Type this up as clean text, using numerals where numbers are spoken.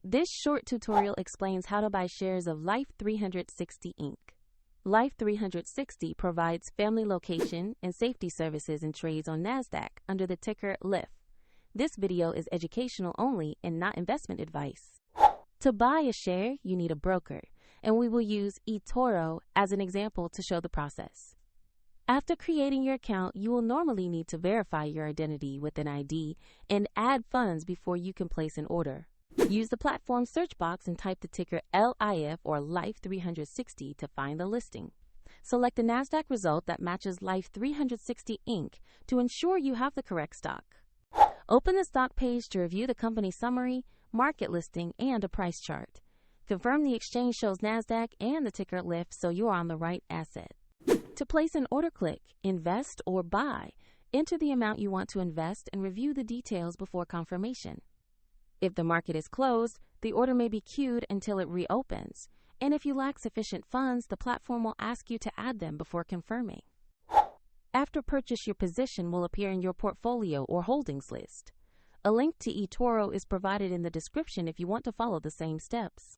This short tutorial explains how to buy shares of Life360 Inc. Life360 provides family location and safety services and trades on NASDAQ under the ticker LIF. This video is educational only and not investment advice. To buy a share, you need a broker, and we will use eToro as an example to show the process. After creating your account, you will normally need to verify your identity with an ID and add funds before you can place an order. Use the platform search box and type the ticker LIF or Life360 to find the listing. Select the NASDAQ result that matches Life360 Inc. to ensure you have the correct stock. Open the stock page to review the company summary, market listing, and a price chart. Confirm the exchange shows NASDAQ and the ticker LIF so you are on the right asset. To place an order, click Invest or Buy. Enter the amount you want to invest and review the details before confirmation. If the market is closed, the order may be queued until it reopens, and if you lack sufficient funds, the platform will ask you to add them before confirming. After purchase, your position will appear in your portfolio or holdings list. A link to eToro is provided in the description if you want to follow the same steps.